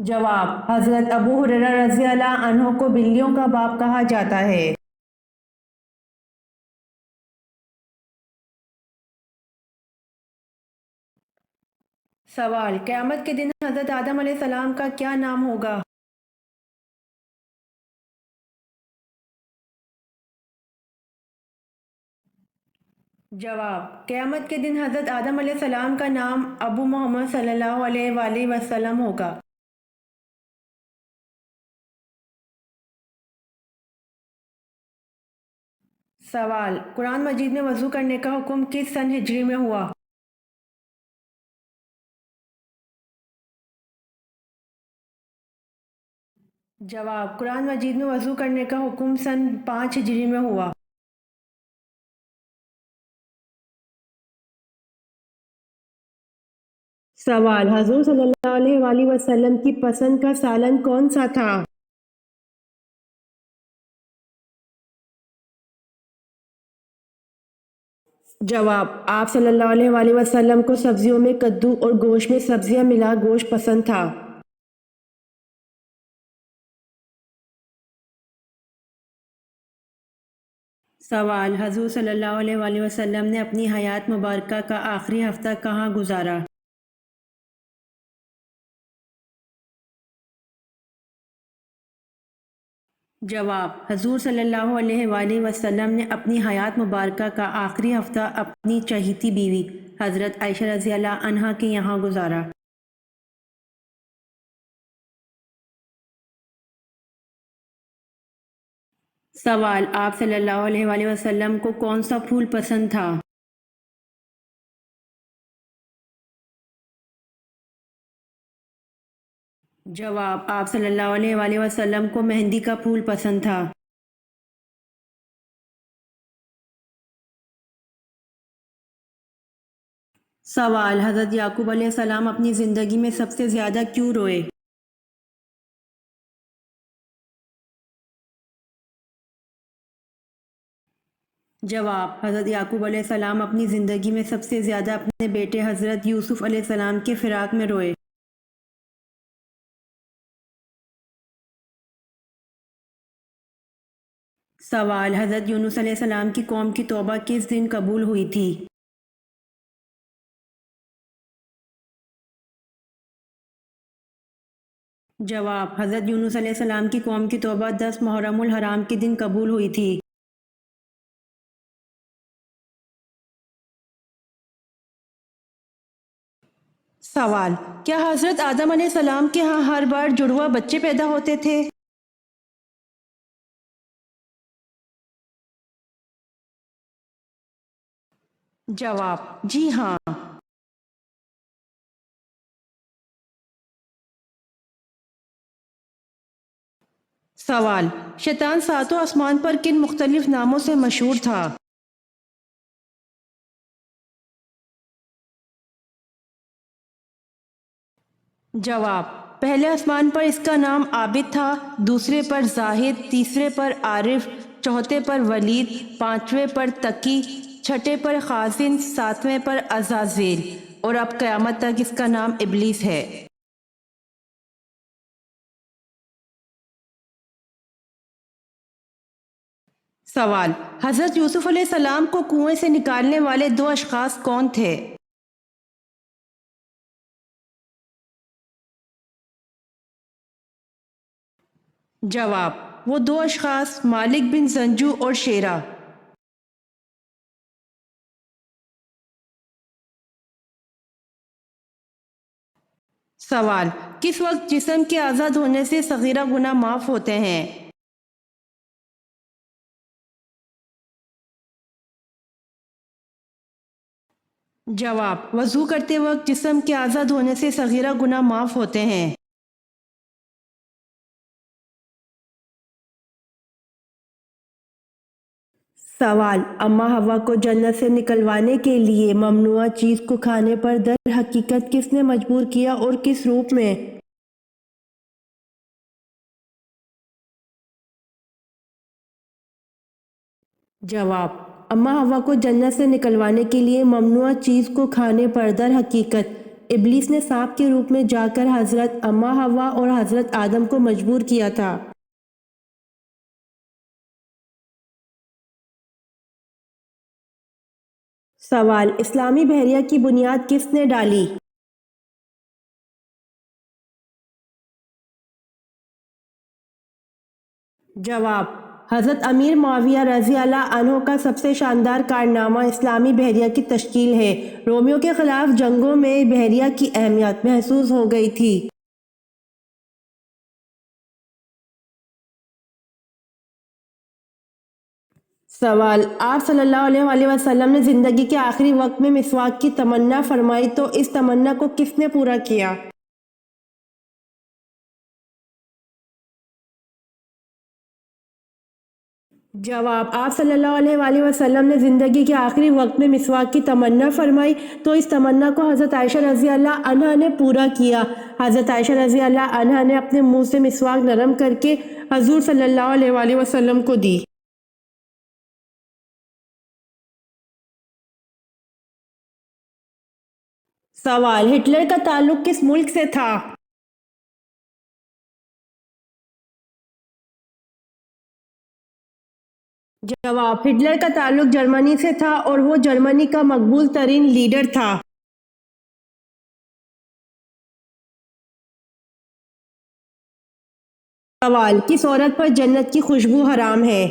جواب: حضرت ابو ہریرہ رضی اللہ عنہ کو بلیوں کا باپ کہا جاتا ہے۔ سوال: قیامت کے دن حضرت آدم علیہ السلام کا کیا نام ہوگا؟ جواب: قیامت کے دن حضرت آدم علیہ السلام کا نام ابو محمد صلی اللہ علیہ وآلہ وسلم ہوگا۔ سوال: قرآن مجید میں وضو کرنے کا حکم کس سن ہجری میں ہوا؟ جواب: قرآن مجید میں وضو کرنے کا حکم سن 5 ہجری میں ہوا۔ سوال: حضور صلی اللہ علیہ وآلہ وسلم کی پسند کا سالن کون سا تھا؟ جواب: آپ صلی اللہ علیہ وآلہ وسلم کو سبزیوں میں کدو اور گوشت میں سبزیاں ملا گوشت پسند تھا۔ سوال: حضور صلی اللہ علیہ وآلہ وسلم نے اپنی حیات مبارکہ کا آخری ہفتہ کہاں گزارا؟ جواب: حضور صلی اللہ علیہ وآلہ وسلم نے اپنی حیات مبارکہ کا آخری ہفتہ اپنی چہیتی بیوی حضرت عائشہ رضی اللہ عنہا کے یہاں گزارا۔ سوال: آپ صلی اللہ علیہ وآلہ وسلم کو کون سا پھول پسند تھا؟ جواب: آپ صلی اللہ علیہ وآلہ وسلم کو مہندی کا پھول پسند تھا۔ سوال: حضرت یعقوب علیہ السلام اپنی زندگی میں سب سے زیادہ کیوں روئے؟ جواب: حضرت یعقوب علیہ السلام اپنی زندگی میں سب سے زیادہ اپنے بیٹے حضرت یوسف علیہ السلام کے فراق میں روئے۔ سوال: حضرت یونس علیہ السلام کی قوم کی توبہ کس دن قبول ہوئی تھی؟ جواب: حضرت یونس علیہ السلام کی قوم کی توبہ 10 محرم الحرام کے دن قبول ہوئی تھی۔ سوال: کیا حضرت آدم علیہ السلام کے ہاں ہر بار جڑواں بچے پیدا ہوتے تھے؟ جواب: جی ہاں۔ سوال: شیطان ساتوں آسمان پر کن مختلف ناموں سے مشہور تھا؟ جواب: پہلے آسمان پر اس کا نام عابد تھا، دوسرے پر زاہد، تیسرے پر عارف، چوتھے پر ولید، پانچویں پر تقی، چھٹے پر خازن، ساتویں پر عزازیل، اور اب قیامت تک اس کا نام ابلیس ہے۔ سوال: حضرت یوسف علیہ السلام کو کنویں سے نکالنے والے 2 اشخاص کون تھے؟ جواب: وہ 2 اشخاص مالک بن زنجو اور شیرہ۔ سوال: کس وقت جسم کے آزاد ہونے سے صغیرہ گناہ معاف ہوتے ہیں؟ جواب: وضو کرتے وقت جسم کے آزاد ہونے سے صغیرہ گناہ معاف ہوتے ہیں۔ سوال: اما حوا کو جنت سے نکلوانے کے لیے ممنوعہ چیز کو کھانے پر در حقیقت کس نے مجبور کیا اور کس روپ میں؟ جواب: اما حوا کو جنت سے نکلوانے کے لیے ممنوعہ چیز کو کھانے پر در حقیقت ابلیس نے سانپ کے روپ میں جا کر حضرت اماں حوا اور حضرت آدم کو مجبور کیا تھا۔ سوال: اسلامی بحریہ کی بنیاد کس نے ڈالی؟ جواب: حضرت امیر معاویہ رضی اللہ عنہ کا سب سے شاندار کارنامہ اسلامی بحریہ کی تشکیل ہے۔ رومیوں کے خلاف جنگوں میں بحریہ کی اہمیت محسوس ہو گئی تھی۔ سوال: آپ صلی اللہ علیہ وآلہ وسلم نے زندگی کے آخری وقت میں مسواک کی تمنا فرمائی تو اس تمنا کو کس نے پورا کیا؟ جواب: آپ صلی اللہ علیہ وآلہ وسلم نے زندگی کے آخری وقت میں مسواک کی تمنا فرمائی تو اس تمنا کو حضرت عائشہ رضی اللہ عنہا نے پورا کیا۔ حضرت عائشہ رضی اللہ عنہا نے اپنے منہ سے مسواک نرم کر کے حضور صلی اللہ علیہ وآلہ وسلم کو دی۔ سوال: ہٹلر کا تعلق کس ملک سے تھا؟ جواب: ہٹلر کا تعلق جرمنی سے تھا اور وہ جرمنی کا مقبول ترین لیڈر تھا۔ سوال: کس عورت پر جنت کی خوشبو حرام ہے؟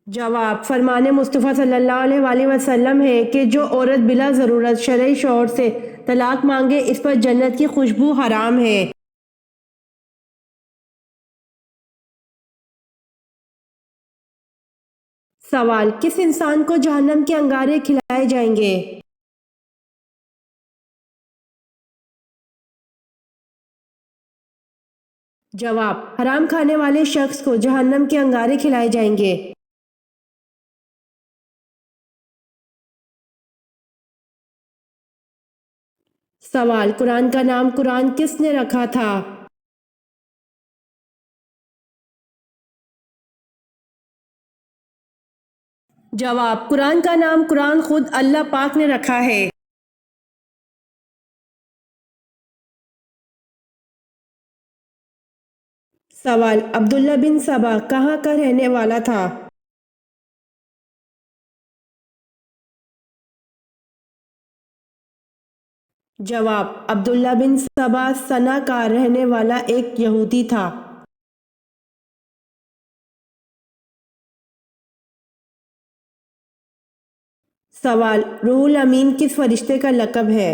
جواب: فرمان مصطفیٰ صلی اللہ علیہ وآلہ وسلم ہے کہ جو عورت بلا ضرورت شرعی شوہر سے طلاق مانگے اس پر جنت کی خوشبو حرام ہے۔ سوال: کس انسان کو جہنم کے انگارے کھلائے جائیں گے؟ جواب: حرام کھانے والے شخص کو جہنم کے انگارے کھلائے جائیں گے۔ سوال: قرآن کا نام قرآن کس نے رکھا تھا؟ جواب: قرآن کا نام قرآن خود اللہ پاک نے رکھا ہے۔ سوال: عبداللہ بن سبا کہاں کا رہنے والا تھا؟ جواب: عبداللہ بن سبا سنا کا رہنے والا ایک یہودی تھا۔ سوال: روح الامین کس فرشتے کا لقب ہے؟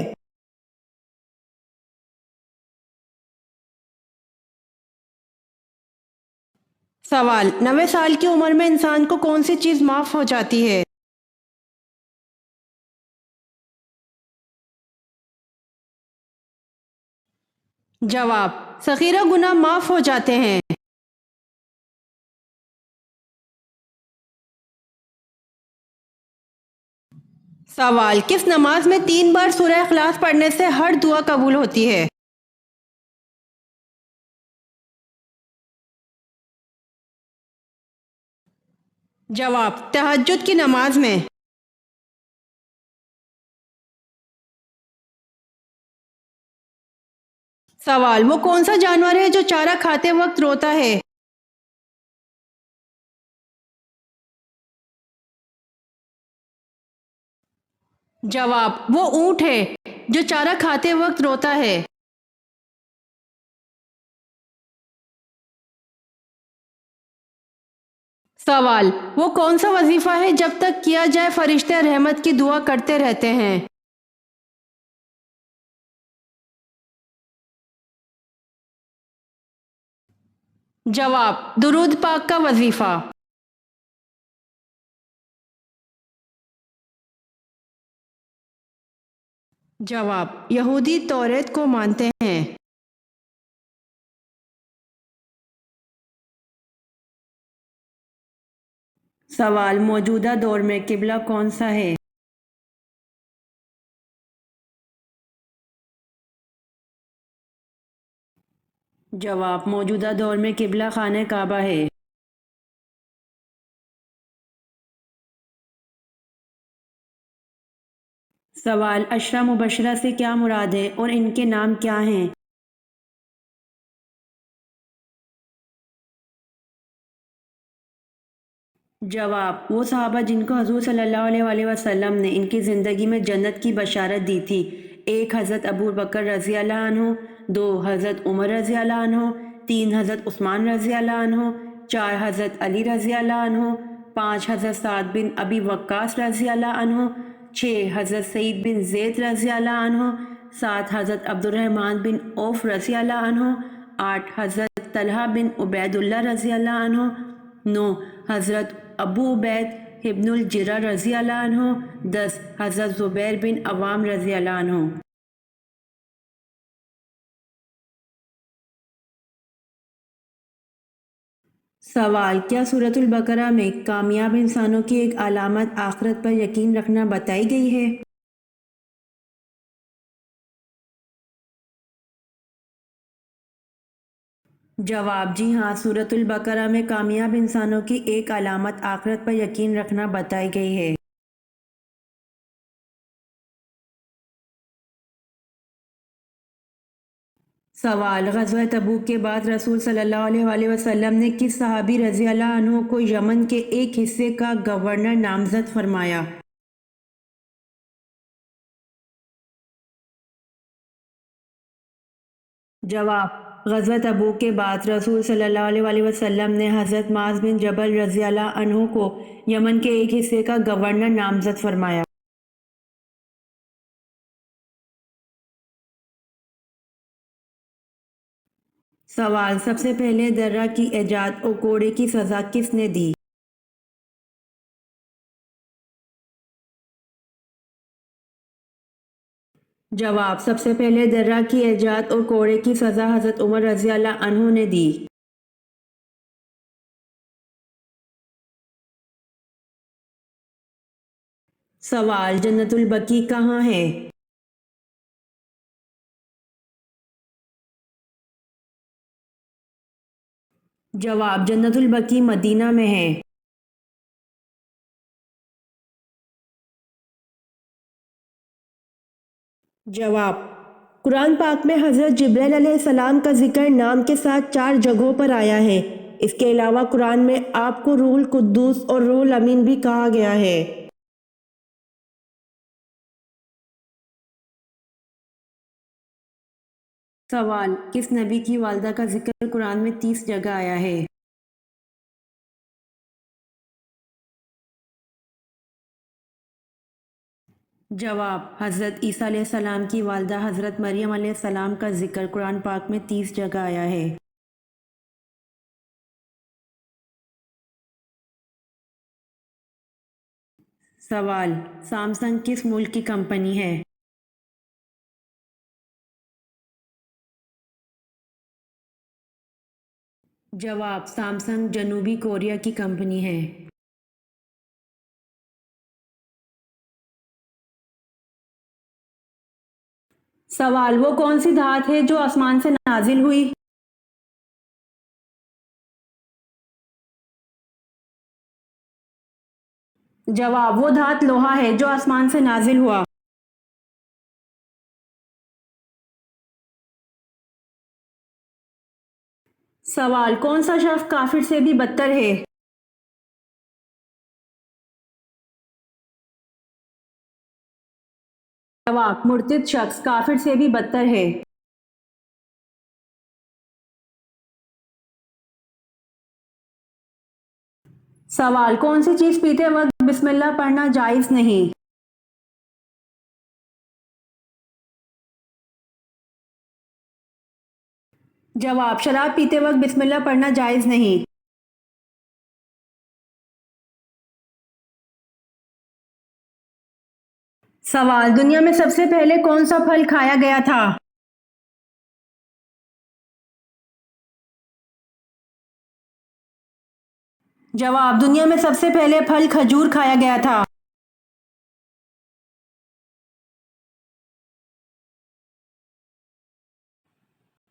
سوال: 90 سال کی عمر میں انسان کو کون سی چیز معاف ہو جاتی ہے؟ جواب: صغیرہ گناہ معاف ہو جاتے ہیں۔ سوال: کس نماز میں 3 بار سورہ اخلاص پڑھنے سے ہر دعا قبول ہوتی ہے؟ جواب: تہجد کی نماز میں۔ سوال: وہ کون سا جانور ہے جو چارہ کھاتے وقت روتا ہے؟ جواب: وہ اونٹ ہے جو چارہ کھاتے وقت روتا ہے۔ سوال: وہ کون سا وظیفہ ہے جب تک کیا جائے فرشتے رحمت کی دعا کرتے رہتے ہیں؟ جواب: درود پاک کا وظیفہ۔ جواب: یہودی توریت کو مانتے ہیں۔ سوال: موجودہ دور میں قبلہ کون سا ہے؟ جواب: موجودہ دور میں قبلہ خانہ کعبہ ہے۔ سوال، عشرہ مبشرہ سے کیا مراد ہے اور ان کے نام کیا ہیں؟ جواب، وہ صحابہ جن کو حضور صلی اللہ علیہ وآلہ وسلم نے ان کی زندگی میں جنت کی بشارت دی تھی۔ ایک، حضرت ابو بکر رضی اللہ عنہ۔ دو، حضرت عمر رضی اللہ عنہ۔ تین، حضرت عثمان رضی اللہ عنہ۔ چار، حضرت علی رضی اللہ عنہ۔ پانچ، حضرت سعد بن ابی وقاص رضی اللہ عنہ۔ چھ، حضرت سعید بن زید رضی اللہ عنہ۔ سات، حضرت عبد الرحمن بن عوف رضی اللہ عنہ۔ آٹھ، حضرت طلحہ بن عبید اللہ رضی اللہ عنہ۔ نو، حضرت ابو عبید ابن الجرہ رضی اللہ عنہ۔ 10، حضرت زبیر بن عوام رضی اللہ عنہ۔ سوال، کیا سورۃ البقرہ میں کامیاب انسانوں کی ایک علامت آخرت پر یقین رکھنا بتائی گئی ہے؟ جواب، جی ہاں، سورۃ البقرہ میں کامیاب انسانوں کی ایک علامت آخرت پر یقین رکھنا بتائی گئی ہے۔ سوال، غزوہ تبوک کے بعد رسول صلی اللہ علیہ وآلہ وسلم نے کس صحابی رضی اللہ عنہ کو یمن کے ایک حصے کا گورنر نامزد فرمایا؟ جواب، غزوہ تبوک کے بعد رسول صلی اللہ علیہ وآلہ وسلم نے حضرت معاذ بن جبل رضی اللہ عنہ کو یمن کے ایک حصے کا گورنر نامزد فرمایا۔ سوال، سب سے پہلے درہ کی ایجاد اور کوڑے کی سزا کس نے دی؟ جواب، سب سے پہلے درہ کی ایجاد اور کوڑے کی سزا حضرت عمر رضی اللہ عنہ نے دی۔ سوال، جنت البقیع کہاں ہے؟ جواب، جنت البقیع مدینہ میں ہے۔ جواب، قرآن پاک میں حضرت جبرائیل علیہ السلام کا ذکر نام کے ساتھ 4 جگہوں پر آیا ہے۔ اس کے علاوہ قرآن میں آپ کو روح القدس اور روح الامین بھی کہا گیا ہے۔ سوال، کس نبی کی والدہ کا ذکر قرآن میں 30 جگہ آیا ہے؟ جواب، حضرت عیسیٰ علیہ السلام کی والدہ حضرت مریم علیہ السلام کا ذکر قرآن پاک میں 30 جگہ آیا ہے۔ سوال، سامسنگ کس ملک کی کمپنی ہے؟ جواب، سامسنگ جنوبی کوریا کی کمپنی ہے۔ سوال، وہ کون سی دھات ہے جو آسمان سے نازل ہوئی؟ جواب، وہ دھات لوہا ہے جو آسمان سے نازل ہوا۔ سوال، کون سا شخص کافر سے بھی بدتر ہے؟ جواب، مرتد شخص کافر سے بھی بدتر ہے۔ سوال، کون سی چیز پیتے وقت بسم اللہ پڑھنا جائز نہیں؟ جواب، شراب پیتے وقت بسم اللہ پڑھنا جائز نہیں۔ سوال، دنیا میں سب سے پہلے کون سا پھل کھایا گیا تھا؟ جواب، دنیا میں سب سے پہلے پھل کھجور کھایا گیا تھا۔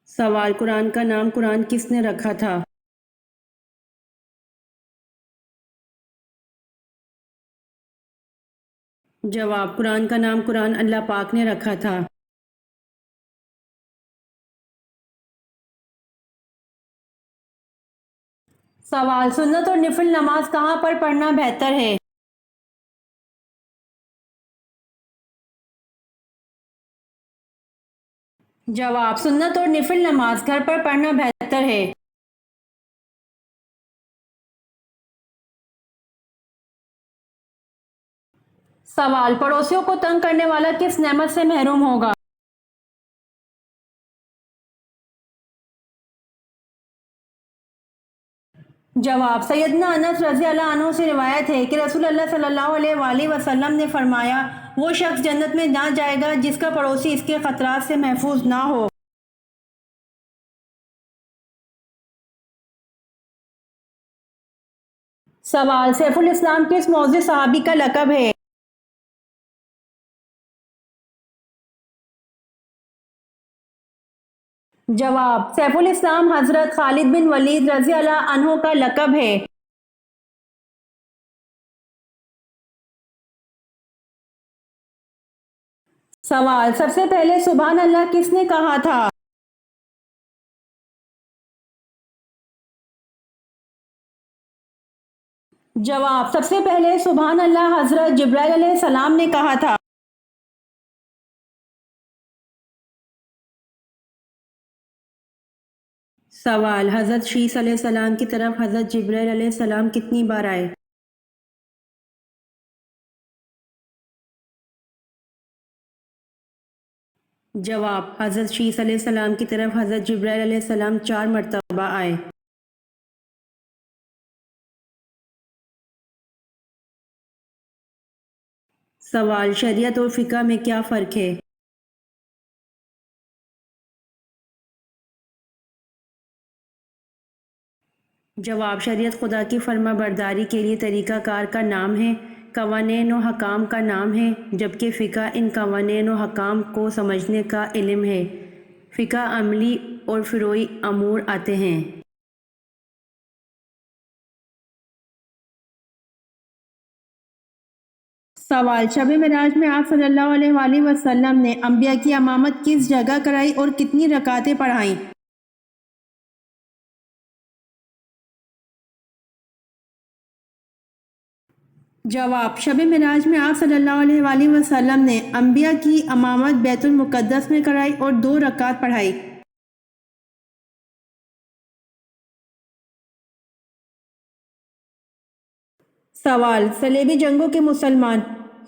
سوال، قرآن کا نام قرآن کس نے رکھا تھا؟ جواب: قرآن کا نام قرآن اللہ پاک نے رکھا تھا۔ سوال: سنت اور نفل نماز کہاں پر پڑھنا بہتر ہے؟ جواب: سنت اور نفل نماز گھر پر پڑھنا بہتر ہے۔ سوال: پڑوسیوں کو تنگ کرنے والا کس نعمت سے محروم ہوگا؟ جواب: سیدنا انس رضی اللہ عنہ سے روایت ہے کہ رسول اللہ صلی اللہ علیہ وآلہ وسلم نے فرمایا، وہ شخص جنت میں نہ جائے گا جس کا پڑوسی اس کے خطرات سے محفوظ نہ ہو۔ سوال: سیف الاسلام کس معزز صحابی کا لقب ہے؟ جواب: سیف الاسلام حضرت خالد بن ولید رضی اللہ عنہ کا لقب ہے۔ سوال: سب سے پہلے سبحان اللہ کس نے کہا تھا؟ جواب: سب سے پہلے سبحان اللہ حضرت جبرائیل علیہ السلام نے کہا تھا۔ سوال: حضرت شیس علیہ السلام کی طرف حضرت جبرائیل علیہ السلام کتنی بار آئے؟ جواب: حضرت شیس علیہ السلام کی طرف حضرت جبرائیل علیہ السلام 4 مرتبہ آئے۔ سوال: شریعت اور فقہ میں کیا فرق ہے؟ جواب: شریعت خدا کی فرما برداری کے لیے طریقہ کار کا نام ہے، قوانین و حکام کا نام ہے، جبکہ فقہ ان قوانین و حکام کو سمجھنے کا علم ہے۔ فقہ عملی اور فروعی امور آتے ہیں۔ سوال: شب معراج میں آپ صلی اللہ علیہ وآلہ وسلم نے انبیاء کی امامت کس جگہ کرائی اور کتنی رکعتیں پڑھائیں؟ جواب: شب معراج میں آپ صلی اللہ علیہ وآلہ وسلم نے انبیاء کی امامت بیت المقدس میں کرائی اور 2 رکعت پڑھائی۔ سوال: صلیبی جنگوں کے مسلمان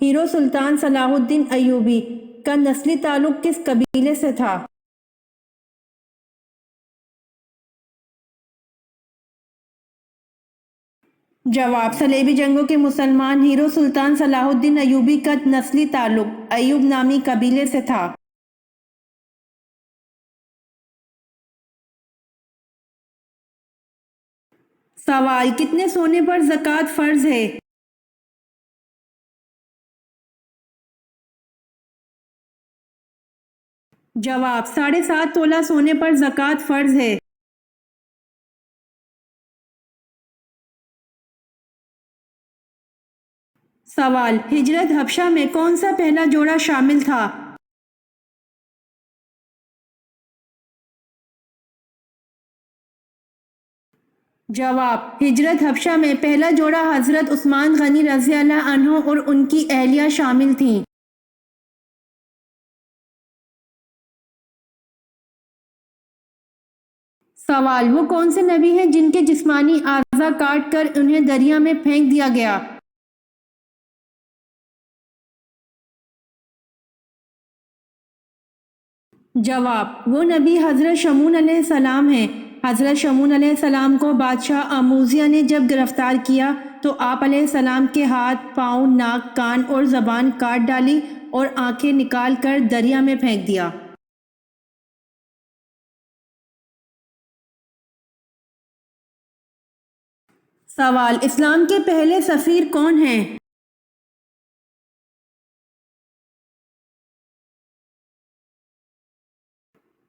ہیرو سلطان صلاح الدین ایوبی کا نسلی تعلق کس قبیلے سے تھا؟ جواب: صلیبی جنگوں کے مسلمان ہیرو سلطان صلاح الدین ایوبی کا نسلی تعلق ایوب نامی قبیلے سے تھا۔ سوال: کتنے سونے پر زکوٰۃ فرض ہے؟ جواب: 7.5 تولہ سونے پر زکوٰۃ فرض ہے۔ سوال: ہجرت حبشہ میں کون سا پہلا جوڑا شامل تھا؟ جواب: ہجرت حبشہ میں پہلا جوڑا حضرت عثمان غنی رضی اللہ عنہ اور ان کی اہلیہ شامل تھیں۔ سوال: وہ کون سے نبی ہیں جن کے جسمانی اعضاء کاٹ کر انہیں دریا میں پھینک دیا گیا؟ جواب: وہ نبی حضرت شمعون علیہ السلام ہیں۔ حضرت شمعون علیہ السلام کو بادشاہ آموزیہ نے جب گرفتار کیا تو آپ علیہ السلام کے ہاتھ، پاؤں، ناک، کان اور زبان کاٹ ڈالی اور آنکھیں نکال کر دریا میں پھینک دیا۔ سوال: اسلام کے پہلے سفیر کون ہیں؟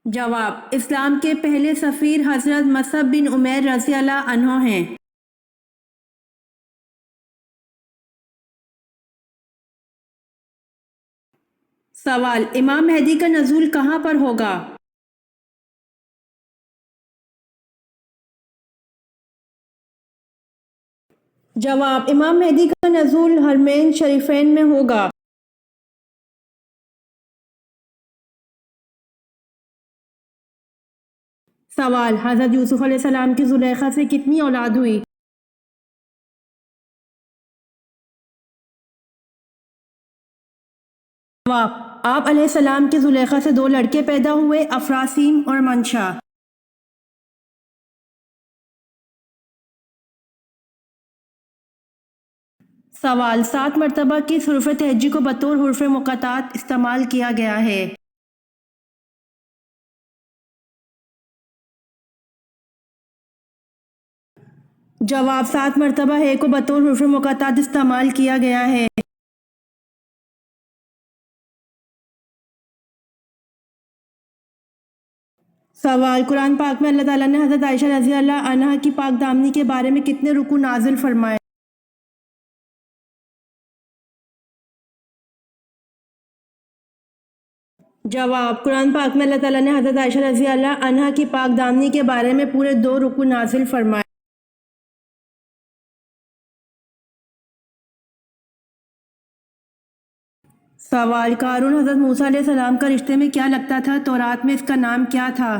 جواب: اسلام کے پہلے سفیر حضرت مصعب بن عمیر رضی اللہ عنہ ہیں۔ سوال، امام مہدی کا نزول کہاں پر ہوگا؟ جواب، امام مہدی کا نزول حرمین شریفین میں ہوگا۔ سوال، حضرت یوسف علیہ السلام کی زلیخا سے کتنی اولاد ہوئی؟ جواب، آپ علیہ السلام کی زلیخا سے 2 لڑکے پیدا ہوئے، افراسین اور منشا۔ سوال، 7 مرتبہ کس حرف تہجی کو بطور حرف مقطعات استعمال کیا گیا ہے؟ جواب، 7 مرتبہ ہے کو بطور حرف مقطعات استعمال کیا گیا ہے۔ سوال، قرآن پاک میں اللہ تعالیٰ نے حضرت عائشہ رضی اللہ عنہا کی پاک دامنی کے بارے میں کتنے رکوع نازل فرمائے؟ جواب، قرآن پاک میں اللہ تعالیٰ نے حضرت عائشہ رضی اللہ عنہا کی پاک دامنی کے بارے میں پورے 2 رکوع نازل فرمائے۔ سوال، قارون حضرت موسیٰ علیہ السلام کا رشتے میں کیا لگتا تھا؟ تورات میں اس کا نام کیا تھا؟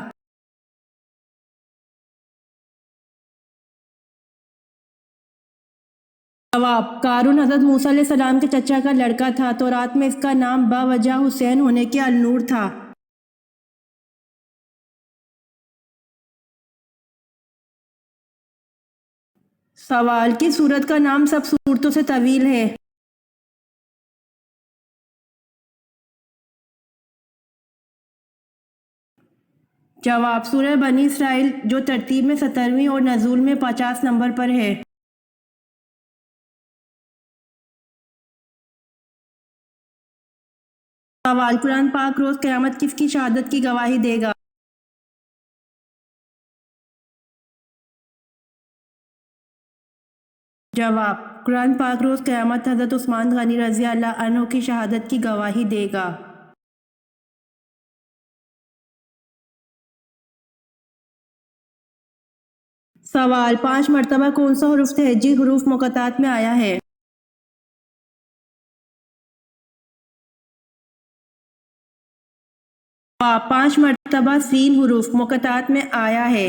جواب، قارون حضرت موسیٰ علیہ السلام کے چچا کا لڑکا تھا۔ تورات میں اس کا نام باوجہ حسین ہونے کے النور تھا۔ سوال، کس سورت کا نام سب سورتوں سے طویل ہے؟ جواب، سورہ بنی اسرائیل، جو ترتیب میں 17ویں اور نزول میں 50 نمبر پر ہے۔ سوال، قرآن پاک روز قیامت کس کی شہادت کی گواہی دے گا؟ جواب، قرآن پاک روز قیامت حضرت عثمان غنی رضی اللہ عنہ کی شہادت کی گواہی دے گا۔ سوال، 5 مرتبہ کون سا حرف تہجی حروف مقطعات میں آیا ہے؟ جواب، 5 مرتبہ سین حروف مقطعات میں آیا ہے۔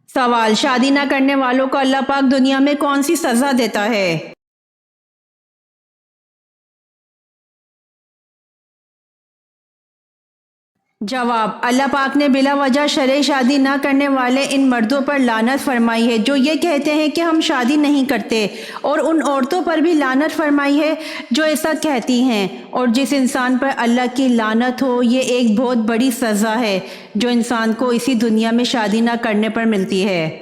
سوال، شادی نہ کرنے والوں کو اللہ پاک دنیا میں کون سی سزا دیتا ہے؟ جواب، اللہ پاک نے بلا وجہ شرعی شادی نہ کرنے والے ان مردوں پر لعنت فرمائی ہے جو یہ کہتے ہیں کہ ہم شادی نہیں کرتے، اور ان عورتوں پر بھی لعنت فرمائی ہے جو ایسا کہتی ہیں، اور جس انسان پر اللہ کی لعنت ہو یہ ایک بہت بڑی سزا ہے جو انسان کو اسی دنیا میں شادی نہ کرنے پر ملتی ہے۔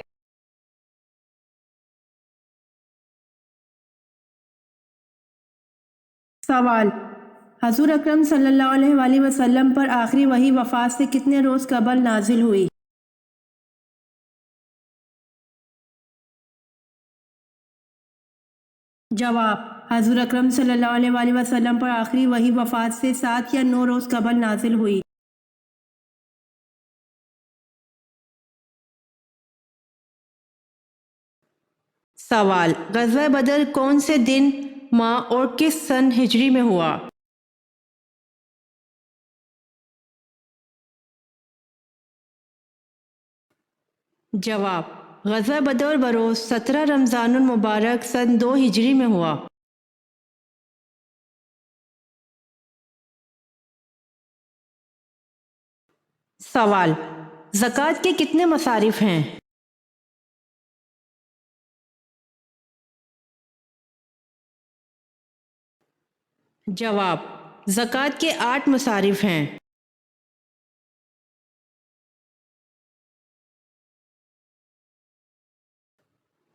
سوال، حضور اکرم صلی اللہ علیہ وآلہ وسلم پر آخری وحی وفات سے کتنے روز قبل نازل ہوئی؟ جواب، حضور اکرم صلی اللہ علیہ وآلہ وسلم پر آخری وحی وفات سے 7 یا 9 روز قبل نازل ہوئی۔ سوال، غزوہ بدر کون سے دن، ماہ اور کس سن ہجری میں ہوا؟ جواب، غزوہ بدر بروز 17 رمضان المبارک سن 2 ہجری میں ہوا۔ سوال، زکوٰۃ کے کتنے مصارف ہیں؟ جواب، زکوٰۃ کے 8 مصارف ہیں۔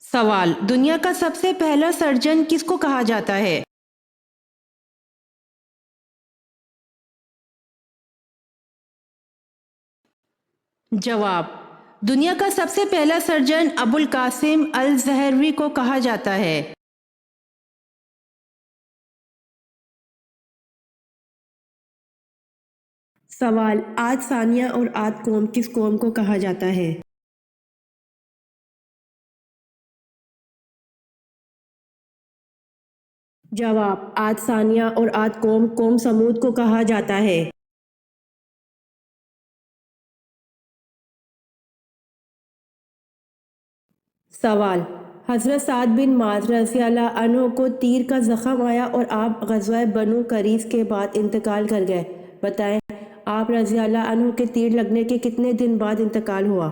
سوال، دنیا کا سب سے پہلا سرجن کس کو کہا جاتا ہے؟ جواب، دنیا کا سب سے پہلا سرجن ابو القاسم الزہروی کو کہا جاتا ہے؟ سوال، آد ثانیہ اور آد قوم کس قوم کو کہا جاتا ہے؟ جواب، آد ثانیہ اور آد قوم قوم سمود کو کہا جاتا ہے۔ سوال، حضرت سعد بن معاذ رضی اللہ عنہ کو تیر کا زخم آیا اور آپ غزوہ بنو قریظ کے بعد انتقال کر گئے، بتائیں آپ رضی اللہ عنہ کے تیر لگنے کے کتنے دن بعد انتقال ہوا؟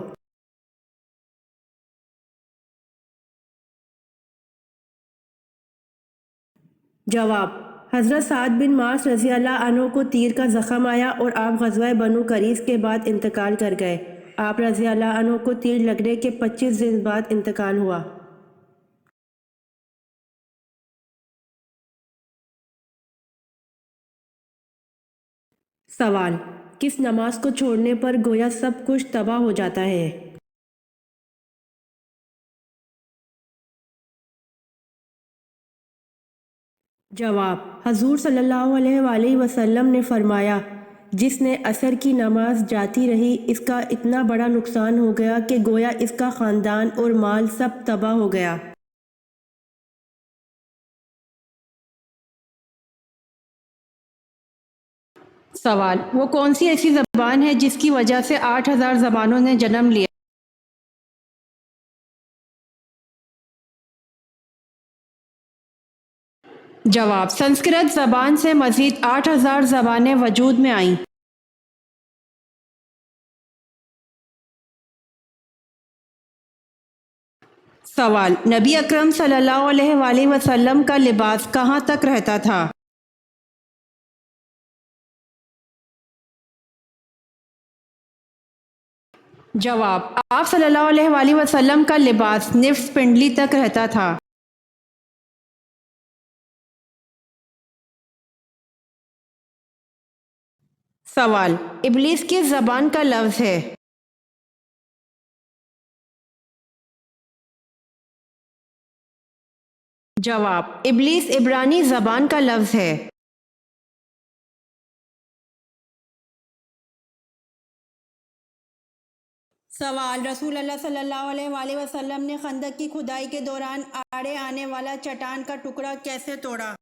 جواب، حضرت سعد بن معاذ رضی اللہ عنہ کو تیر کا زخم آیا اور آپ غزوہ بنو قریظ کے بعد انتقال کر گئے، آپ رضی اللہ عنہ کو تیر لگنے کے 25 دن بعد انتقال ہوا۔ سوال، کس نماز کو چھوڑنے پر گویا سب کچھ تباہ ہو جاتا ہے؟ جواب، حضور صلی اللہ علیہ وآلہ وسلم نے فرمایا، جس نے عصر کی نماز جاتی رہی اس کا اتنا بڑا نقصان ہو گیا کہ گویا اس کا خاندان اور مال سب تباہ ہو گیا۔ سوال، وہ کون سی ایسی زبان ہے جس کی وجہ سے 8000 زبانوں نے جنم لیا؟ جواب، سنسکرت زبان سے مزید 8000 زبانیں وجود میں آئیں۔ سوال، نبی اکرم صلی اللہ علیہ وآلہ وسلم کا لباس کہاں تک رہتا تھا؟ جواب، آپ صلی اللہ علیہ وآلہ وسلم کا لباس نصف پنڈلی تک رہتا تھا۔ سوال، ابلیس کس زبان کا لفظ ہے؟ جواب، ابلیس عبرانی زبان کا لفظ ہے۔ سوال، رسول اللہ صلی اللہ علیہ وآلہ وسلم نے خندق کی کھدائی کے دوران آڑے آنے والا چٹان کا ٹکڑا کیسے توڑا؟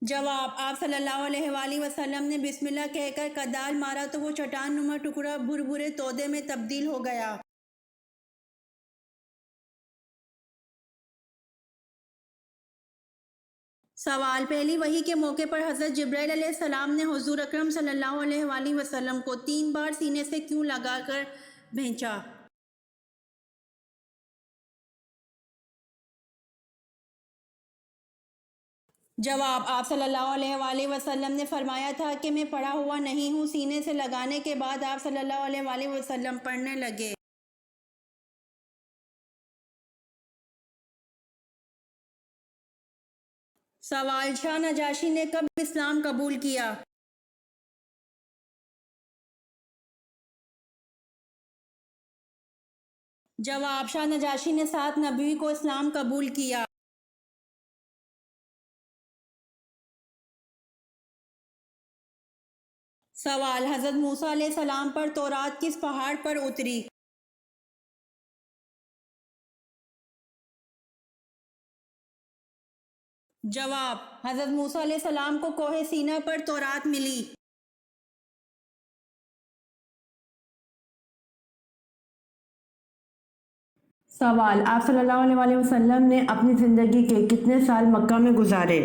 جواب، آپ صلی اللہ علیہ وآلہ وسلم نے بسم اللہ کہہ کر کدال مارا تو وہ چٹان نما ٹکڑا بھربھرے تودے میں تبدیل ہو گیا۔ سوال، پہلی وحی کے موقع پر حضرت جبرائیل علیہ السلام نے حضور اکرم صلی اللہ علیہ وآلہ وسلم کو 3 بار سینے سے کیوں لگا کر بھیجا؟ جواب، آپ صلی اللہ علیہ وآلہ وسلم نے فرمایا تھا کہ میں پڑھا ہوا نہیں ہوں، سینے سے لگانے کے بعد آپ صلی اللہ علیہ وآلہ وسلم پڑھنے لگے۔ سوال، شاہ نجاشی نے کب اسلام قبول کیا؟ جواب، شاہ نجاشی نے 7 نبوی کو اسلام قبول کیا۔ سوال، حضرت موسیٰ علیہ السلام پر تورات کس پہاڑ پر اتری؟ جواب، حضرت موسیٰ علیہ السلام کو کوہ سینا پر تورات ملی۔ سوال، آپ صلی اللہ علیہ وآلہ وسلم نے اپنی زندگی کے کتنے سال مکہ میں گزارے؟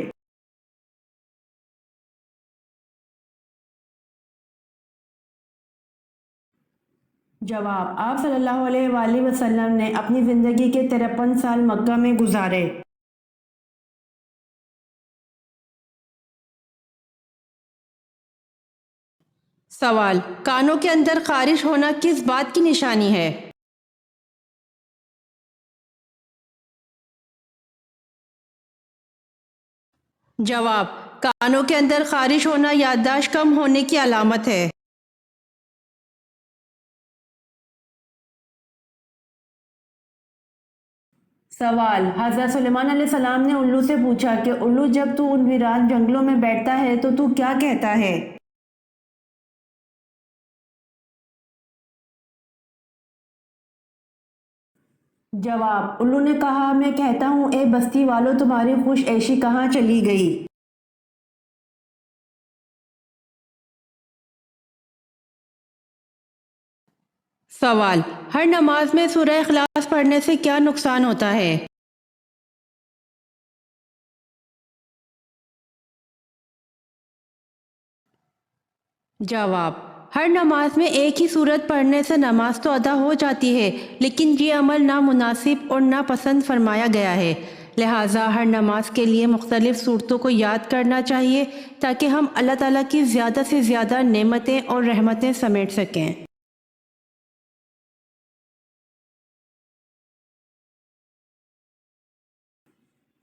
جواب، آپ صلی اللہ علیہ وآلہ وسلم نے اپنی زندگی کے 53 سال مکہ میں گزارے۔ سوال، کانوں کے اندر خارش ہونا کس بات کی نشانی ہے؟ جواب، کانوں کے اندر خارش ہونا یادداشت کم ہونے کی علامت ہے۔ سوال: حضرت سلیمان علیہ السلام نے الو سے پوچھا کہ الو، جب تو ان ویران جنگلوں میں بیٹھتا ہے تو کیا کہتا ہے؟ جواب: الو نے کہا، میں کہتا ہوں، اے بستی والو، تمہاری خوش عیشی کہاں چلی گئی؟ سوال: ہر نماز میں سورہ اخلاص پڑھنے سے کیا نقصان ہوتا ہے؟ جواب: ہر نماز میں ایک ہی سورت پڑھنے سے نماز تو ادا ہو جاتی ہے، لیکن یہ عمل نامناسب اور ناپسند فرمایا گیا ہے، لہٰذا ہر نماز کے لیے مختلف سورتوں کو یاد کرنا چاہیے تاکہ ہم اللہ تعالیٰ کی زیادہ سے زیادہ نعمتیں اور رحمتیں سمیٹ سکیں۔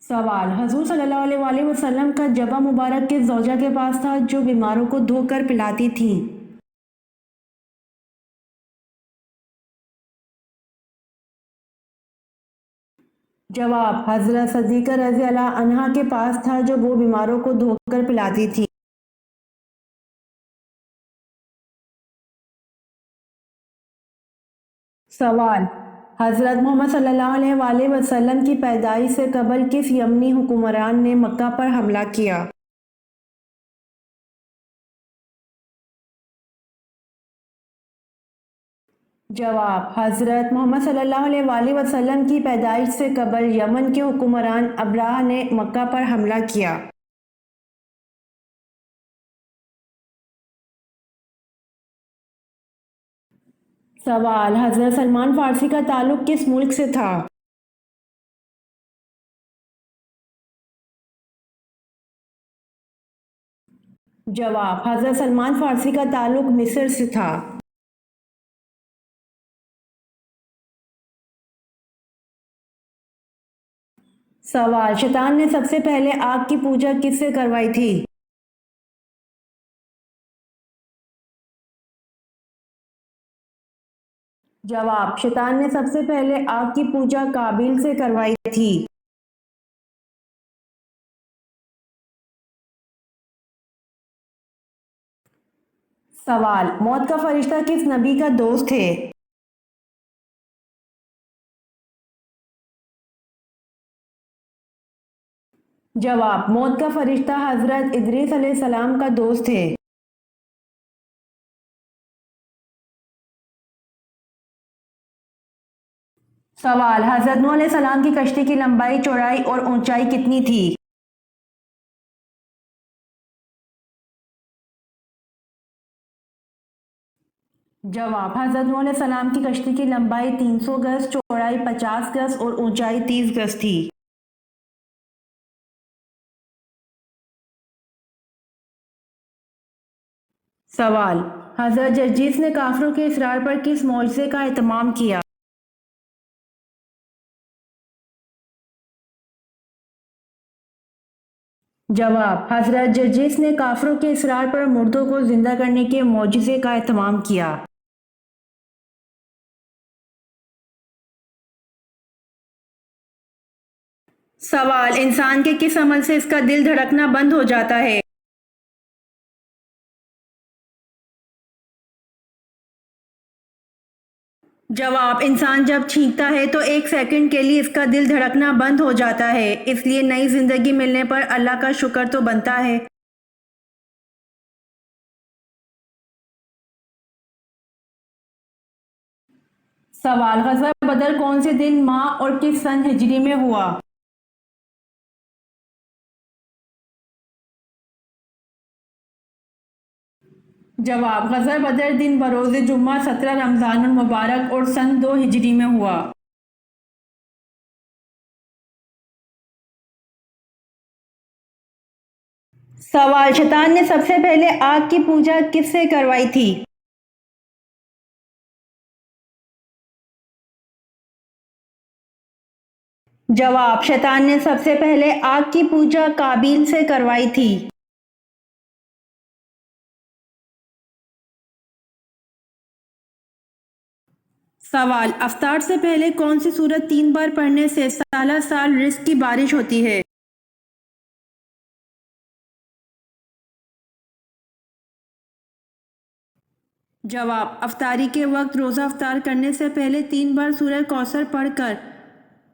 سوال: حضور صلی اللہ علیہ وآلہ وسلم کا جبہ مبارک کس زوجہ کے پاس تھا جو بیماروں کو دھو کر پلاتی تھیں؟ جواب: حضرت صدیقہ رضی اللہ عنہا کے پاس تھا جو وہ بیماروں کو دھو کر پلاتی تھی۔ سوال: حضرت محمد صلی اللہ علیہ وآلہ وسلم کی پیدائش سے قبل کس یمنی حکمران نے مکہ پر حملہ کیا؟ جواب: حضرت محمد صلی اللہ علیہ وآلہ وسلم کی پیدائش سے قبل یمن کے حکمران ابرہہ نے مکہ پر حملہ کیا۔ سوال: حضرت سلمان فارسی کا تعلق کس ملک سے تھا؟ جواب: حضرت سلمان فارسی کا تعلق مصر سے تھا۔ سوال: شیطان نے سب سے پہلے آگ کی پوجا کس سے کروائی تھی؟ جواب: شیطان نے سب سے پہلے آگ کی پوجا قابیل سے کروائی تھی۔ سوال: موت کا فرشتہ کس نبی کا دوست ہے؟ جواب: موت کا فرشتہ حضرت ادریس علیہ السلام کا دوست ہے۔ سوال: حضرت نوح علیہ السلام کی کشتی کی لمبائی، چوڑائی اور اونچائی کتنی تھی؟ جواب: حضرت نوح علیہ السلام کی کشتی کی لمبائی 300 گز، چوڑائی 50 گز اور اونچائی 30 گز تھی۔ سوال: حضرت جرجیس نے کافروں کے اصرار پر کس معجزے کا اہتمام کیا؟ جواب: حضرت جرجیس نے کافروں کے اصرار پر مردوں کو زندہ کرنے کے معجزے کا اہتمام کیا۔ سوال: انسان کے کس عمل سے اس کا دل دھڑکنا بند ہو جاتا ہے؟ جواب: انسان جب چھینکتا ہے تو 1 سیکنڈ کے لیے اس کا دل دھڑکنا بند ہو جاتا ہے، اس لیے نئی زندگی ملنے پر اللہ کا شکر تو بنتا ہے۔ سوال: غزوہ بدر کون سے دن، ماہ اور کس سن ہجری میں ہوا؟ جواب: غزوہ بدر دن بروز جمعہ 17 رمضان المبارک اور سن 2 ہجری میں ہوا۔ سوال: شیطان نے سب سے پہلے آگ کی پوجا کس سے کروائی تھی؟ جواب: شیطان نے سب سے پہلے آگ کی پوجا قابیل سے کروائی تھی۔ سوال، افطار سے پہلے کون سی سورت 3 بار پڑھنے سے سالہ سال رزق کی بارش ہوتی ہے؟ جواب، افطاری کے وقت روزہ افطار کرنے سے پہلے 3 بار سورہ کوثر پڑھ کر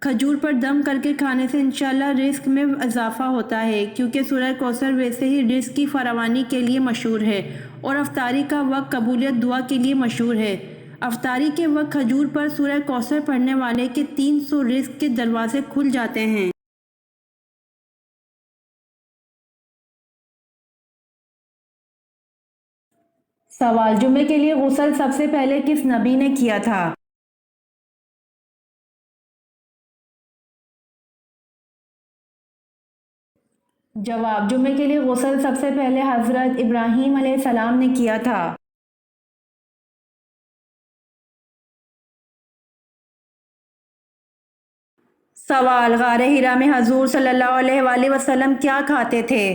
کھجور پر دم کر کے کھانے سے انشاءاللہ رزق میں اضافہ ہوتا ہے، کیونکہ سورہ کوثر ویسے ہی رزق کی فراوانی کے لیے مشہور ہے اور افطاری کا وقت قبولیت دعا کے لیے مشہور ہے۔ افطاری کے وقت کھجور پر سورہ کوثر پڑھنے والے کے 300 رزق کے دروازے کھل جاتے ہیں۔ سوال، جمعے کے لیے غسل سب سے پہلے کس نبی نے کیا تھا؟ جواب، جمعے کے لیے غسل سب سے پہلے حضرت ابراہیم علیہ السلام نے کیا تھا۔ سوال، غار حرا میں حضور صلی اللہ علیہ وآلہ وسلم کیا کھاتے تھے؟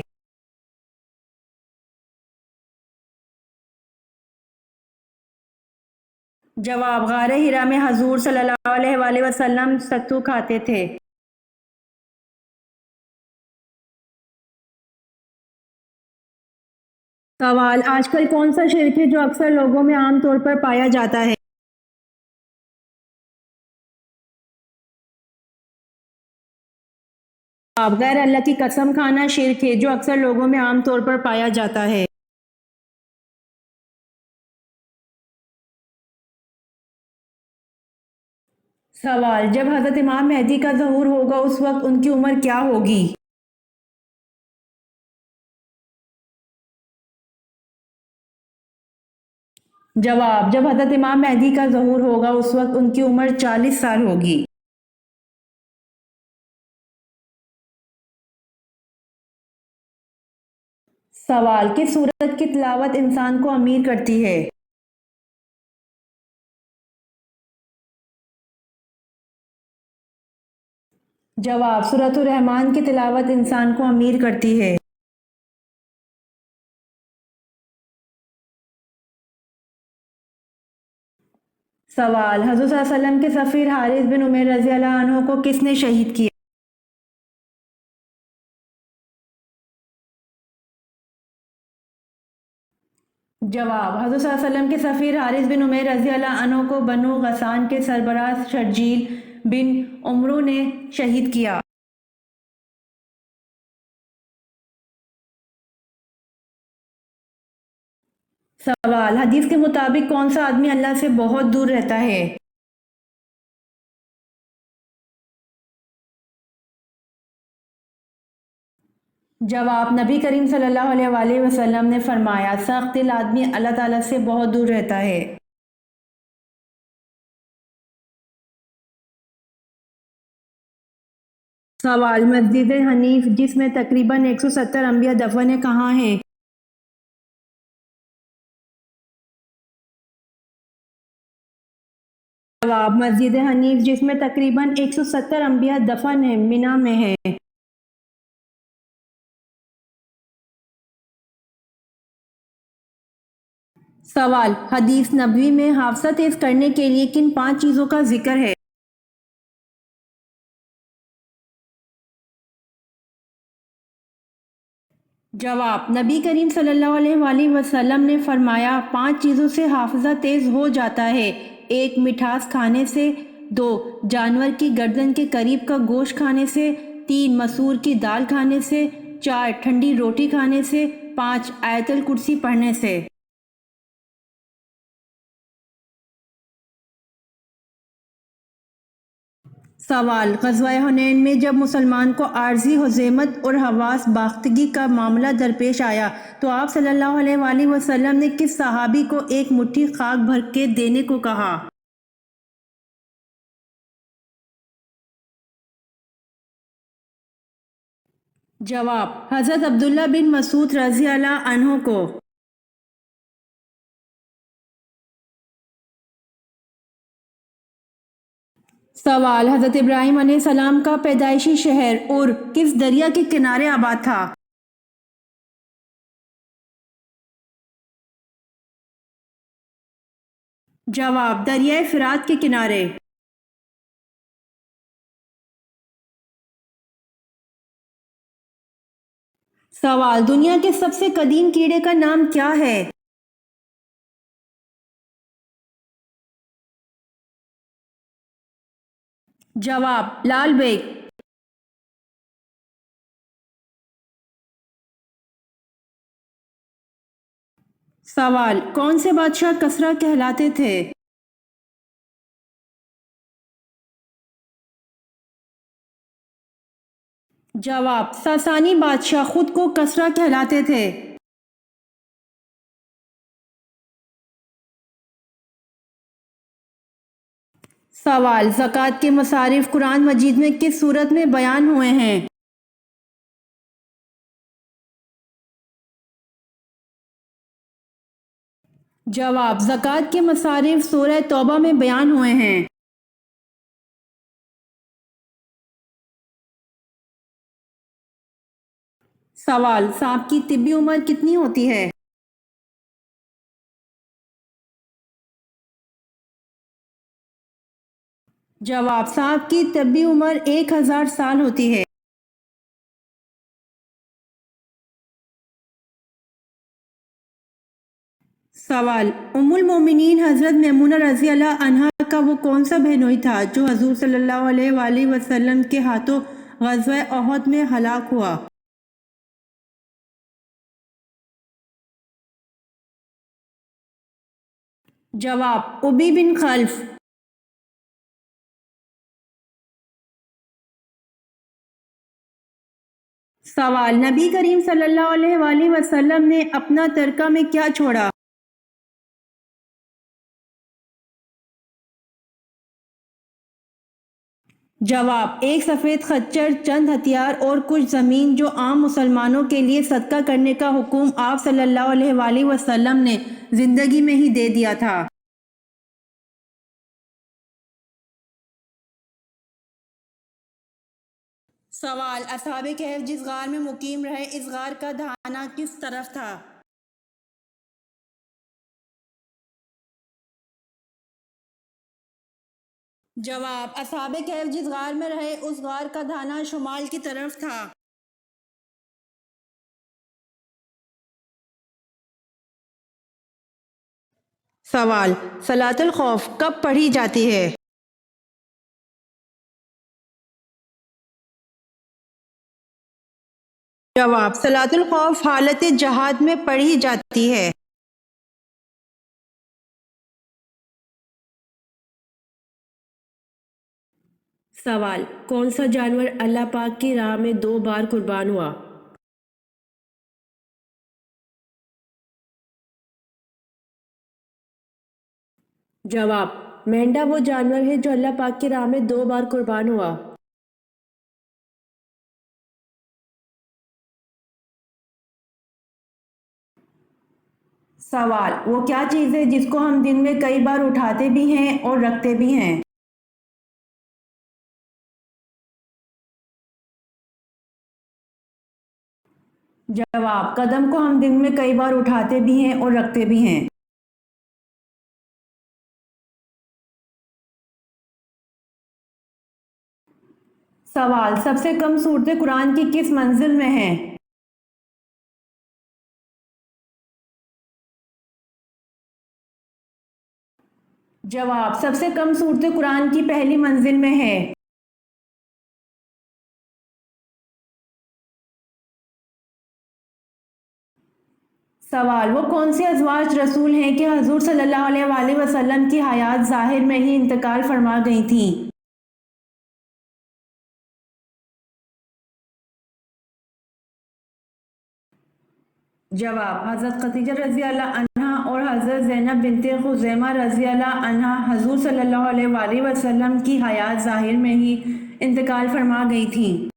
جواب، غار حرا میں حضور صلی اللہ علیہ وآلہ وسلم ستو کھاتے تھے۔ سوال، آج کل کون سا شرک ہے جو اکثر لوگوں میں عام طور پر پایا جاتا ہے؟ جواب، غیر اللہ کی قسم کھانا شرک ہے جو اکثر لوگوں میں عام طور پر پایا جاتا ہے۔ سوال، جب حضرت امام مہدی کا ظہور ہوگا اس وقت ان کی عمر کیا ہوگی؟ جواب، جب حضرت امام مہدی کا ظہور ہوگا اس وقت ان کی عمر 40 سال ہوگی۔ سوال، کس سورت کی تلاوت انسان کو امیر کرتی ہے؟ جواب، سورۃ الرحمن کی تلاوت انسان کو امیر کرتی ہے۔ سوال، حضور صلی اللہ علیہ وسلم کے سفیر حارث بن عمیر رضی اللہ عنہ کو کس نے شہید کیا؟ جواب، حضور صلی اللہ علیہ وسلم کے سفیر حارث بن عمیر رضی اللہ عنہ کو بنو غسان کے سربراہ شرجیل بن عمرو نے شہید کیا۔ سوال، حدیث کے مطابق کون سا آدمی اللہ سے بہت دور رہتا ہے؟ جواب، نبی کریم صلی اللہ علیہ وآلہ وسلم نے فرمایا، سخت دل آدمی اللہ تعالیٰ سے بہت دور رہتا ہے۔ سوال، مسجد حنیف جس میں تقریباً 170 انبیاء دفن ہیں کہاں ہے؟ جواب، مسجد حنیف جس میں تقریباً 170 انبیاء دفن ہیں منا میں ہے۔ سوال، حدیث نبوی میں حافظہ تیز کرنے کے لیے کن 5 چیزوں کا ذکر ہے؟ جواب، نبی کریم صلی اللہ علیہ وآلہ وسلم نے فرمایا 5 چیزوں سے حافظہ تیز ہو جاتا ہے: 1 مٹھاس کھانے سے، 2 جانور کی گردن کے قریب کا گوشت کھانے سے، 3 مسور کی دال کھانے سے، 4 ٹھنڈی روٹی کھانے سے، 5 آیت الکرسی پڑھنے سے۔ سوال، غزوہ حنین میں جب مسلمان کو عارضی ہزیمت اور حواس باختگی کا معاملہ درپیش آیا تو آپ صلی اللہ علیہ وآلہ وسلم نے کس صحابی کو ایک مٹھی خاک بھر کے دینے کو کہا؟ جواب، حضرت عبداللہ بن مسعود رضی اللہ عنہ کو۔ سوال، حضرت ابراہیم علیہ السلام کا پیدائشی شہر اور کس دریا کے کنارے آباد تھا؟ جواب دریائے فرات کے کنارے۔ سوال دنیا کے سب سے قدیم کیڑے کا نام کیا ہے؟ جواب لال بیگ۔ سوال کون سے بادشاہ کسریٰ کہلاتے تھے؟ جواب ساسانی بادشاہ خود کو کسریٰ کہلاتے تھے۔ سوال زکوٰۃ کے مصارف قرآن مجید میں کس صورت میں بیان ہوئے ہیں؟ جواب زکوٰۃ کے مصارف سورہ توبہ میں بیان ہوئے ہیں۔ سوال سانپ کی طبی عمر کتنی ہوتی ہے؟ جواب سانپ کی طبی عمر 1000 سال ہوتی ہے۔ سوال ام المومنین حضرت میمونہ رضی اللہ عنہا کا وہ کون سا بہنوئی تھا جو حضور صلی اللہ علیہ وآلہ وسلم کے ہاتھوں غزوہ احد میں ہلاک ہوا؟ جواب ابی بن خلف۔ سوال نبی کریم صلی اللہ علیہ وآلہ وسلم نے اپنا ترکہ میں کیا چھوڑا؟ جواب ایک سفید خچر، چند ہتھیار اور کچھ زمین جو عام مسلمانوں کے لیے صدقہ کرنے کا حکم آپ صلی اللہ علیہ وآلہ وسلم نے زندگی میں ہی دے دیا تھا۔ سوال اصحاب کہف جس غار میں مقیم رہے اس غار کا دہانہ کس طرف تھا؟ جواب اصحاب کہف جس غار میں رہے اس غار کا دہانہ شمال کی طرف تھا۔ سوال صلاۃ الخوف کب پڑھی جاتی ہے؟ جواب صلاۃ الخوف حالت جہاد میں پڑھی جاتی ہے۔ سوال کون سا جانور اللہ پاک کی راہ میں 2 بار قربان ہوا؟ جواب مینڈا وہ جانور ہے جو اللہ پاک کی راہ میں 2 بار قربان ہوا۔ سوال وہ کیا چیز ہے جس کو ہم دن میں کئی بار اٹھاتے بھی ہیں اور رکھتے بھی ہیں؟ جواب قدم کو ہم دن میں کئی بار اٹھاتے بھی ہیں اور رکھتے بھی ہیں۔ سوال سب سے کم صورتیں قرآن کی کس منزل میں ہیں؟ جواب سب سے کم صورتیں قرآن کی پہلی منزل میں ہے۔ سوال وہ کون سے ازواج رسول ہیں کہ حضور صلی اللہ علیہ وآلہ وسلم کی حیات ظاہر میں ہی انتقال فرما گئی تھیں؟ جواب حضرت خدیجہ رضی اللہ عنہا اور حضرت زینب بنت خزیمہ رضی اللہ عنہا حضور صلی اللہ علیہ وآلہ وسلم کی حیات ظاہر میں ہی انتقال فرما گئی تھیں۔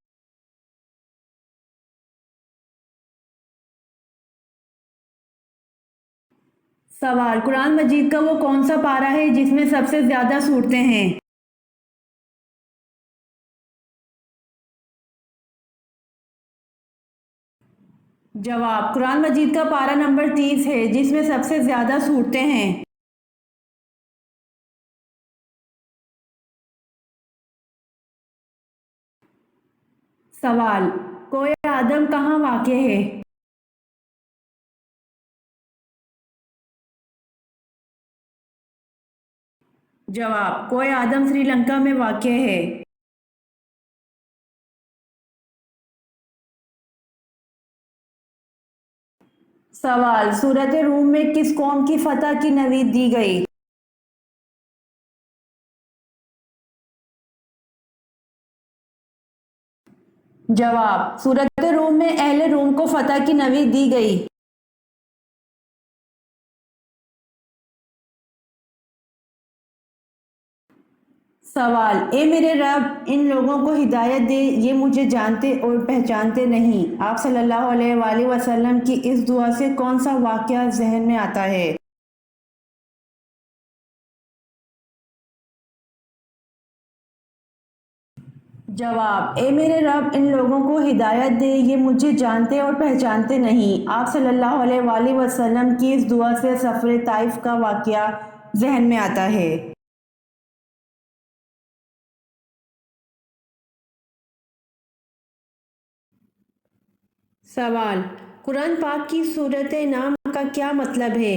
سوال قرآن مجید کا وہ کون سا پارہ ہے جس میں سب سے زیادہ صورتیں ہیں؟ جواب قرآن مجید کا پارہ نمبر 30 ہے جس میں سب سے زیادہ صورتیں ہیں۔ سوال، کوہ آدم کہاں واقع ہے؟ جواب، کوہ آدم سری لنکا میں واقع ہے۔ سوال، سورۃ روم میں کس قوم کی فتح کی نوید دی گئی؟ جواب، سورۃ روم میں اہل روم کو فتح کی نوید دی گئی۔ سوال، اے میرے رب ان لوگوں کو ہدایت دے یہ مجھے جانتے اور پہچانتے نہیں۔ آپ صلی اللہ علیہ وآلہ وسلم کی اس دعا سے کون سا واقعہ ذہن میں آتا ہے؟ جواب، اے میرے رب ان لوگوں کو ہدایت دے یہ مجھے جانتے اور پہچانتے نہیں۔ آپ صلی اللہ علیہ وآلہ وسلم کی اس دعا سے سفر طائف کا واقعہ ذہن میں آتا ہے۔ سوال، قرآن پاک کی سورۃ نام کا کیا مطلب ہے؟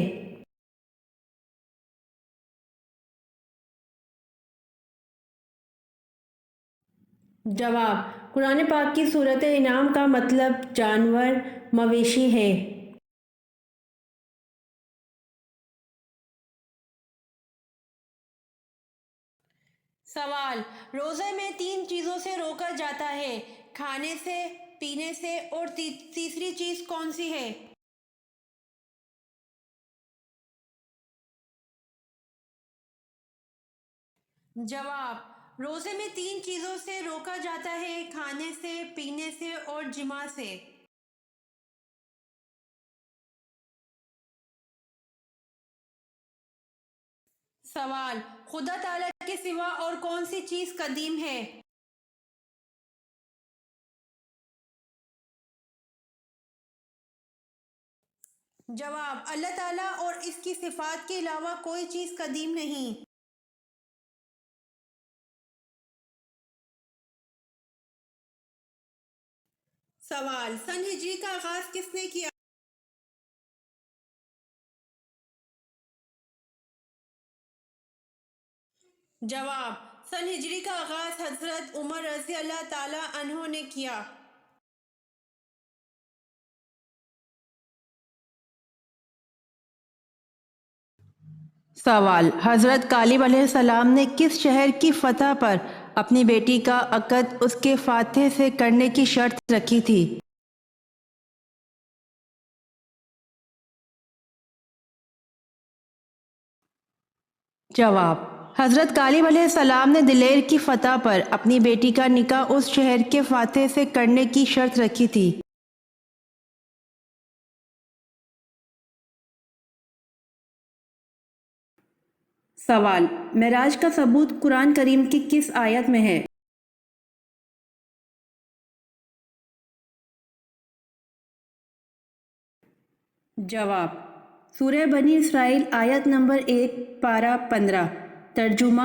جواب، قرآن پاک کی سورۃ انعام کا مطلب جانور، مویشی ہے۔ سوال، روزے میں تین چیزوں سے روکا جاتا ہے، کھانے سے، پینے سے اور تیسری چیز کون سی ہے؟ جواب، روزے میں تین چیزوں سے روکا جاتا ہے، کھانے سے، پینے سے اور جماع سے۔ سوال، خدا تعالیٰ کے سوا اور کون سی چیز قدیم ہے؟ جواب، اللہ تعالیٰ اور اس کی صفات کے علاوہ کوئی چیز قدیم نہیں۔ سوال، سن ہجری کا آغاز کس نے کیا؟ جواب، سن ہجری کا آغاز حضرت عمر رضی اللہ تعالی عنہ نے کیا۔ سوال، حضرت غالب علیہ السلام نے کس شہر کی فتح پر اپنی بیٹی کا عقد اس کے فاتح سے کرنے کی شرط رکھی تھی؟ جواب، حضرت غالب علیہ السلام نے دلیر کی فتح پر اپنی بیٹی کا نکاح اس شہر کے فاتح سے کرنے کی شرط رکھی تھی۔ سوال، معراج کا ثبوت قرآن کریم کی کس آیت میں ہے؟ جواب، سورہ بنی اسرائیل آیت نمبر 1 پارہ 15۔ ترجمہ،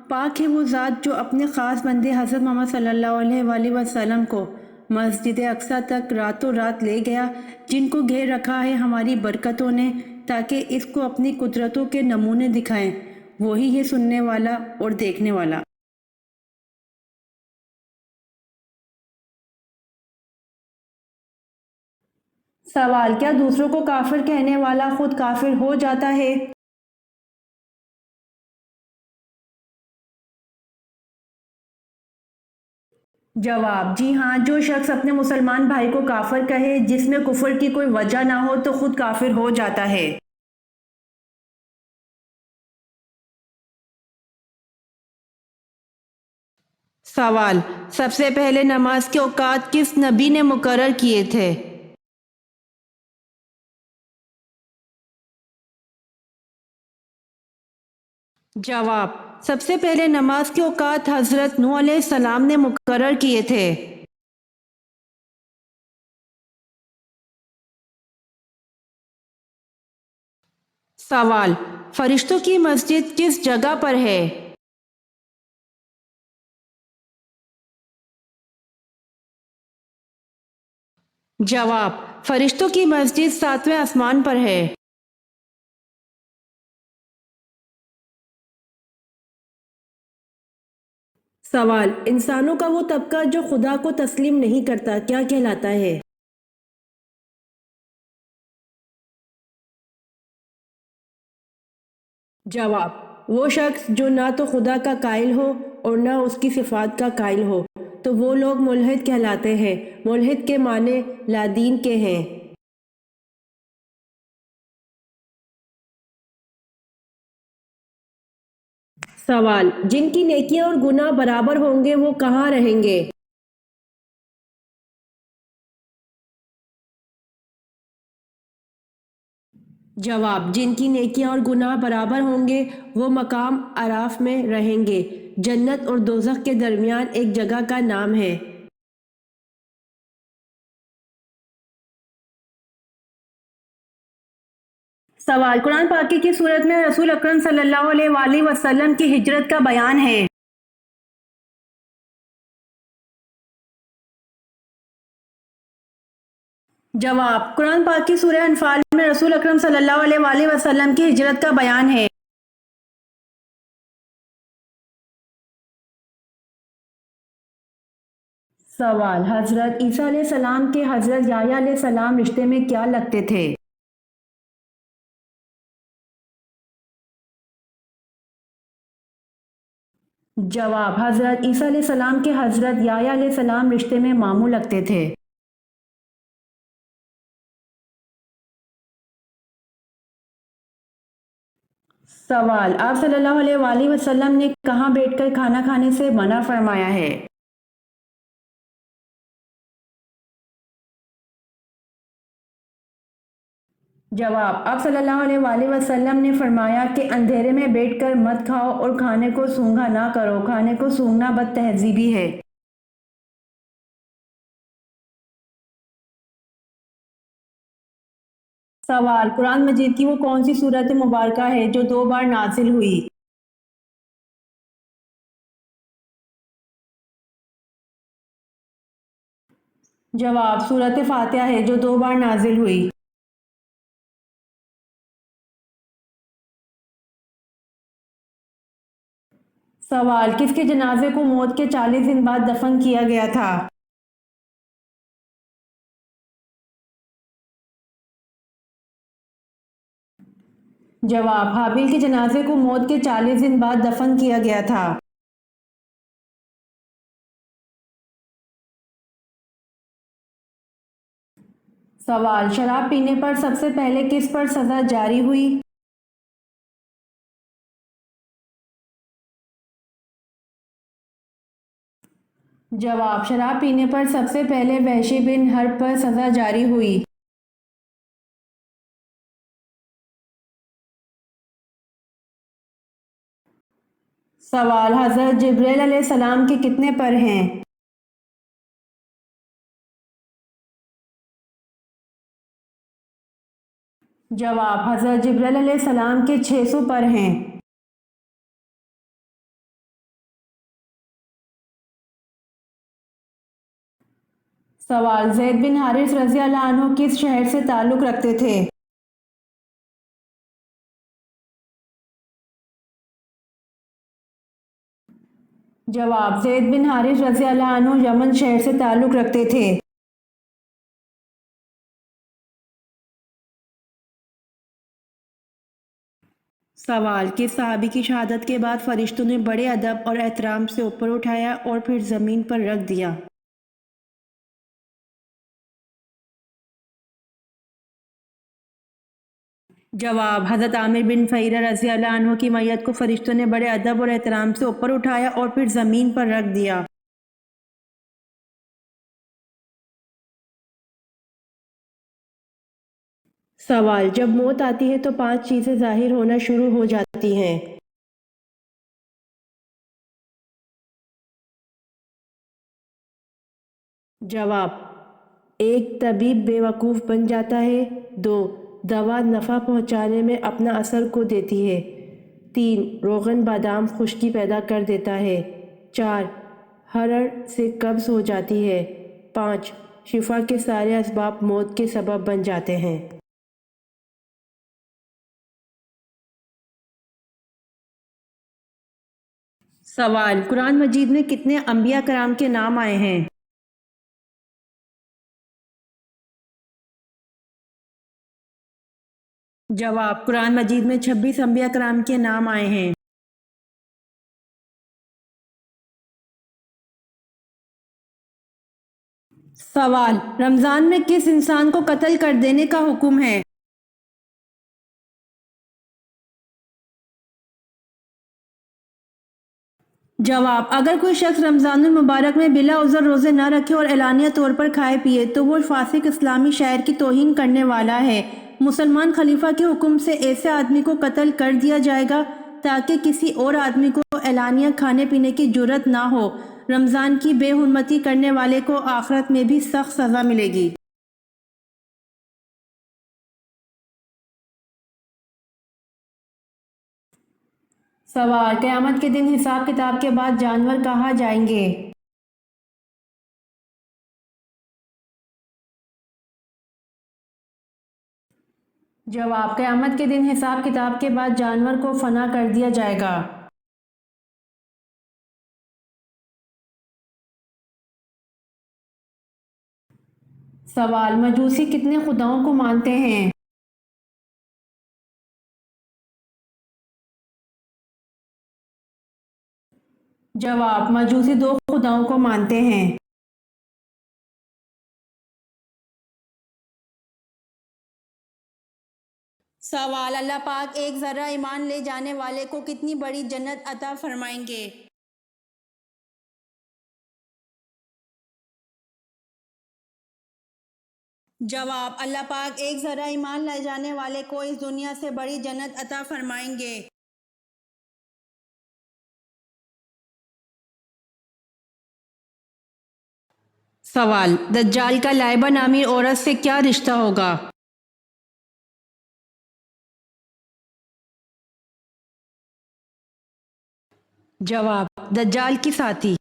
پاک ہے وہ ذات جو اپنے خاص بندے حضرت محمد صلی اللہ علیہ وآلہ وسلم کو مسجد اقصیٰ تک راتوں رات لے گیا، جن کو گھیر رکھا ہے ہماری برکتوں نے تاکہ اس کو اپنی قدرتوں کے نمونے دکھائیں، وہی ہے سننے والا اور دیکھنے والا۔ سوال، کیا دوسروں کو کافر کہنے والا خود کافر ہو جاتا ہے؟ جواب، جی ہاں، جو شخص اپنے مسلمان بھائی کو کافر کہے جس میں کفر کی کوئی وجہ نہ ہو تو خود کافر ہو جاتا ہے۔ سوال، سب سے پہلے نماز کے اوقات کس نبی نے مقرر کیے تھے؟ جواب، سب سے پہلے نماز کے اوقات حضرت نوح علیہ السلام نے مقرر کیے تھے۔ سوال، فرشتوں کی مسجد کس جگہ پر ہے؟ جواب: فرشتوں کی مسجد 7ویں آسمان پر ہے۔ سوال: انسانوں کا وہ طبقہ جو خدا کو تسلیم نہیں کرتا کیا کہلاتا ہے؟ جواب: وہ شخص جو نہ تو خدا کا قائل ہو اور نہ اس کی صفات کا قائل ہو تو وہ لوگ ملحد کہلاتے ہیں۔ ملحد کے معنی لادین کے ہیں۔ سوال: جن کی نیکیاں اور گناہ برابر ہوں گے وہ کہاں رہیں گے؟ جواب: جن کی نیکیاں اور گناہ برابر ہوں گے وہ مقام اعراف میں رہیں گے۔ جنت اور دوزخ کے درمیان ایک جگہ کا نام ہے۔ سوال: قرآن پاک کی صورت میں رسول اکرم صلی اللہ علیہ وآلہ وسلم کی ہجرت کا بیان ہے؟ جواب: قرآن پاک کی سورہ انفال میں رسول اکرم صلی اللہ علیہ وآلہ وسلم کی ہجرت کا بیان ہے۔ سوال: حضرت عیسیٰ علیہ السلام کے حضرت یحییٰ علیہ السلام رشتے میں کیا لگتے تھے؟ جواب: حضرت عیسیٰ علیہ السلام کے حضرت یحییٰ علیہ السلام رشتے میں ماموں لگتے تھے۔ سوال: آپ صلی اللہ علیہ وآلہ وسلم نے کہاں بیٹھ کر کھانا کھانے سے منع فرمایا ہے؟ جواب: آپ صلی اللہ علیہ وآلہ وسلم نے فرمایا کہ اندھیرے میں بیٹھ کر مت کھاؤ اور کھانے کو سونگھا نہ کرو، کھانے کو سونگھنا بد تہذیبی ہے۔ سوال: قرآن مجید کی وہ کون سی سورت مبارکہ ہے جو 2 بار نازل ہوئی؟ جواب: سورت فاتحہ ہے جو 2 بار نازل ہوئی۔ سوال: کس کے جنازے کو موت کے 40 دن بعد دفن کیا گیا تھا؟ جواب: حابیل کے جنازے کو موت کے 40 دن بعد دفن کیا گیا تھا۔ سوال: شراب پینے پر سب سے پہلے کس پر سزا جاری ہوئی؟ جواب: شراب پینے پر سب سے پہلے وحشی بن حرب پر سزا جاری ہوئی۔ سوال: حضرت جبرائیل علیہ السلام کے کتنے پر ہیں؟ جواب: حضرت جبرائیل علیہ السلام کے 600 پر ہیں۔ سوال: زید بن حارث رضی اللہ عنہ کس شہر سے تعلق رکھتے تھے؟ جواب: زید بن حارث رضی اللہ عنہ یمن شہر سے تعلق رکھتے تھے۔ سوال: کس صحابی کی شہادت کے بعد فرشتوں نے بڑے ادب اور احترام سے اوپر اٹھایا اور پھر زمین پر رکھ دیا؟ جواب: حضرت عامر بن فہیرہ رضی اللہ عنہ کی میت کو فرشتوں نے بڑے ادب اور احترام سے اوپر اٹھایا اور پھر زمین پر رکھ دیا۔ سوال: جب موت آتی ہے تو 5 چیزیں ظاہر ہونا شروع ہو جاتی ہیں۔ جواب: 1 طبیب بے وقوف بن جاتا ہے۔ 2 دوا نفع پہنچانے میں اپنا اثر کھو دیتی ہے۔ 3 روغن بادام خشکی پیدا کر دیتا ہے۔ 4 حرر سے قبض ہو جاتی ہے۔ 5 شفا کے سارے اسباب موت کے سبب بن جاتے ہیں۔ سوال، قرآن مجید میں کتنے انبیاء کرام کے نام آئے ہیں؟ جواب، قرآن مجید میں 26 انبیاء کرام کے نام آئے ہیں۔ سوال، رمضان میں کس انسان کو قتل کر دینے کا حکم ہے؟ جواب، اگر کوئی شخص رمضان المبارک میں بلا عذر روزے نہ رکھے اور اعلانیہ طور پر کھائے پیے تو وہ فاسق اسلامی شاعر کی توہین کرنے والا ہے۔ مسلمان خلیفہ کے حکم سے ایسے آدمی کو قتل کر دیا جائے گا تاکہ کسی اور آدمی کو اعلانیہ کھانے پینے کی جرت نہ ہو۔ رمضان کی بے حرمتی کرنے والے کو آخرت میں بھی سخت سزا ملے گی۔ سوال، قیامت کے دن حساب کتاب کے بعد جانور کہاں جائیں گے؟ جواب، قیامت کے دن حساب کتاب کے بعد جانور کو فنا کر دیا جائے گا۔ سوال، مجوسی کتنے خداؤں کو مانتے ہیں؟ جواب، مجوسی 2 خداؤں کو مانتے ہیں۔ سوال، اللہ پاک ایک ذرہ ایمان لے جانے والے کو کتنی بڑی جنت عطا فرمائیں گے؟ جواب، اللہ پاک ایک ذرہ ایمان لے جانے والے کو اس دنیا سے بڑی جنت عطا فرمائیں گے۔ سوال، دجال کا لائبہ نامی عورت سے کیا رشتہ ہوگا؟ جواب، دجال کی ساتھی۔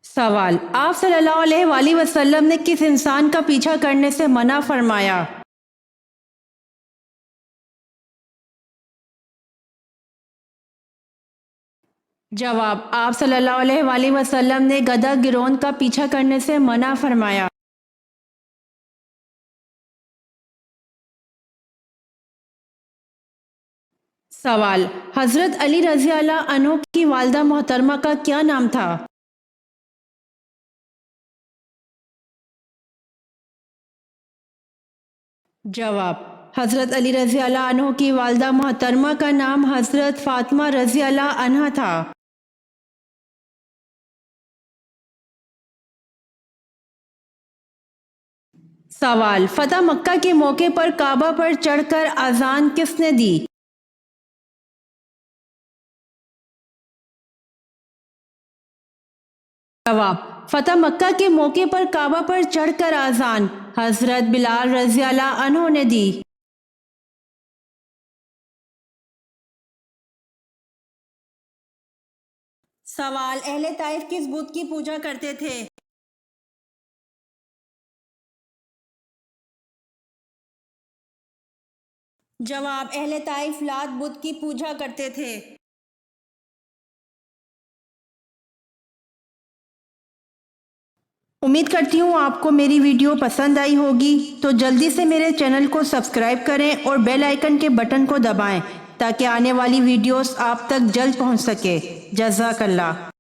سوال، آپ صلی اللہ علیہ وآلہ وسلم نے کس انسان کا پیچھا کرنے سے منع فرمایا؟ جواب، آپ صلی اللہ علیہ وآلہ وسلم نے گدھا گروہ کا پیچھا کرنے سے منع فرمایا۔ سوال، حضرت علی رضی اللہ عنہ کی والدہ محترمہ کا کیا نام تھا؟ جواب، حضرت علی رضی اللہ عنہ کی والدہ محترمہ کا نام حضرت فاطمہ رضی اللہ عنہ تھا۔ سوال، فتح مکہ کے موقع پر کعبہ پر چڑھ کر اذان کس نے دی؟ جواب، فتح مکہ کے موقع پر کعبہ پر چڑھ کر اذان حضرت بلال رضی اللہ عنہ نے دی۔ سوال، اہل طائف کس بت کی پوجا کرتے تھے؟ جواب، اہل طائف لات بت کی پوجا کرتے تھے۔ امید کرتی ہوں آپ کو میری ویڈیو پسند آئی ہوگی، تو جلدی سے میرے چینل کو سبسکرائب کریں اور بیل آئیکن کے بٹن کو دبائیں تاکہ آنے والی ویڈیوز آپ تک جلد پہنچ سکے۔ جزاک اللہ۔